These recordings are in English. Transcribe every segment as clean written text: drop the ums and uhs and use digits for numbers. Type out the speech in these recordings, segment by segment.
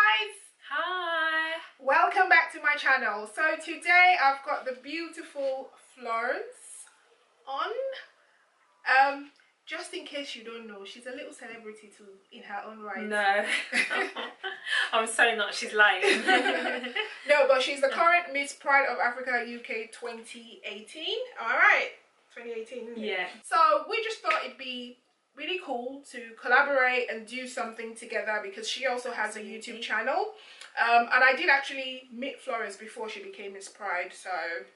guys! Hi! Welcome back to my channel. So today I've got the beautiful Florence on. Just in case you don't know, she's a little celebrity too in her own right. No. I'm so not, she's lying. No, but she's the current Miss Pride of Africa UK 2018. Alright, 2018 isn't it? Yeah. So we just thought it'd be really cool to collaborate and do something together because she also has a YouTube channel. And I did actually meet Florence before she became Miss Pride, so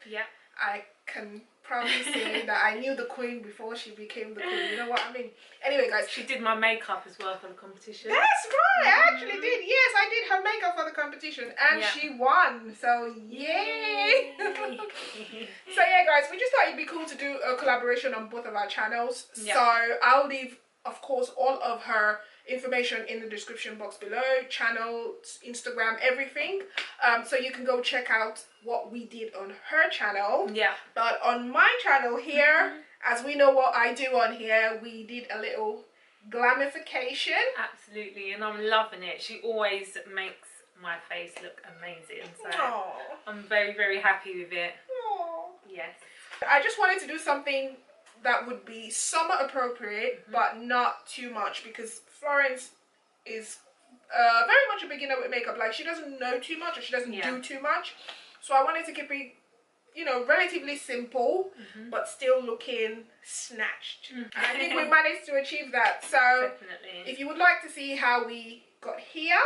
yeah, I can proudly say that I knew the Queen before she became the Queen. You know what I mean? Anyway, guys, she did my makeup as well for the competition. That's right, I actually did. Yes, I did her makeup for the competition, and she won. So yay! So yeah, guys, we just thought it'd be cool to do a collaboration on both of our channels. So I'll leave, of course, all of her information in the description box below, channel, Instagram, everything, so you can go check out what we did on her channel. But on my channel here, as we know what I do on here, we did a little glamification. Absolutely, and I'm loving it. She always makes my face look amazing, so I'm very, very happy with it. Yes, I just wanted to do something that would be summer appropriate, but not too much, because Florence is very much a beginner with makeup. Like, she doesn't know too much, or she doesn't do too much. So I wanted to keep it, you know, relatively simple, but still looking snatched. And I think we managed to achieve that. So if you would like to see how we got here,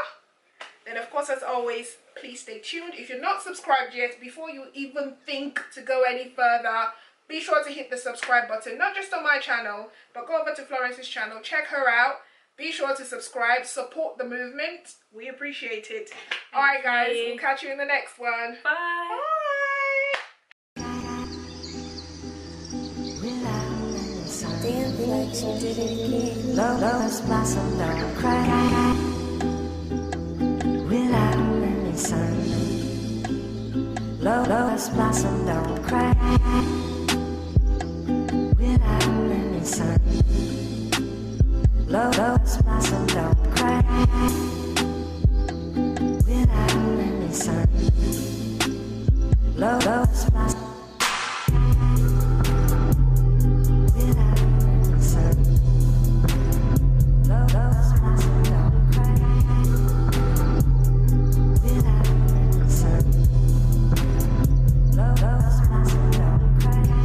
then of course, as always, please stay tuned. If you're not subscribed yet, before you even think to go any further, be sure to hit the subscribe button, not just on my channel, but go over to Florence's channel, check her out. Be sure to subscribe, support the movement. We appreciate it. Alright guys, we'll catch you in the next one. Bye. Lotus blossom, don't cry. Without any sun. Lotus blossom, don't cry. Without any sun. Lotus blossom, don't cry. Without any sun. Lotus blossom. Without any sun. Lotus blossom, don't cry. Without any sun. Lotus blossom, don't cry.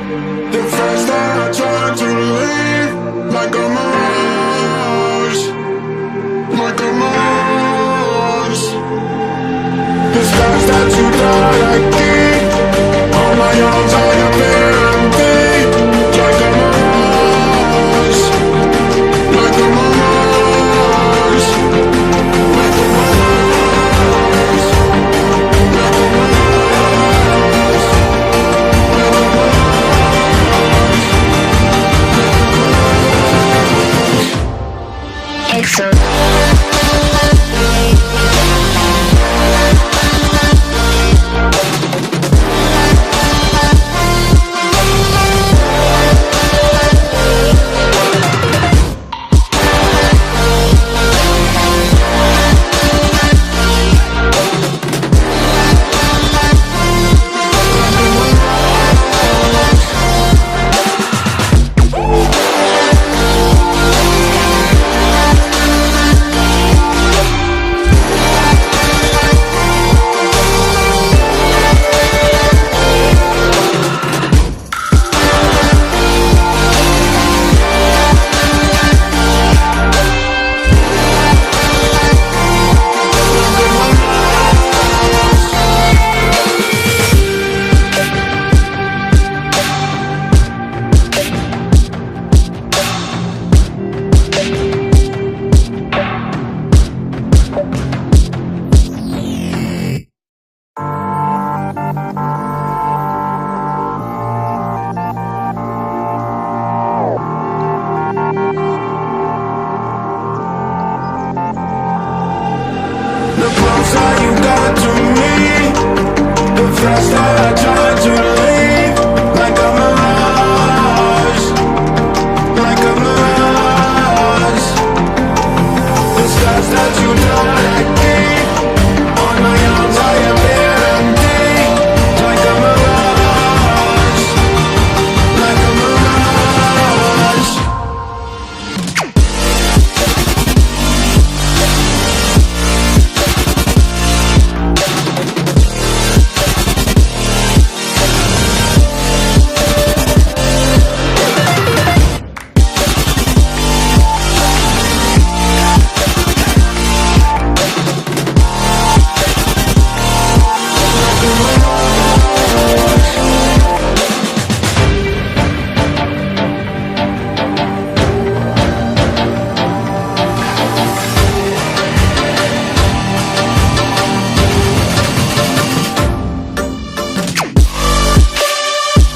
The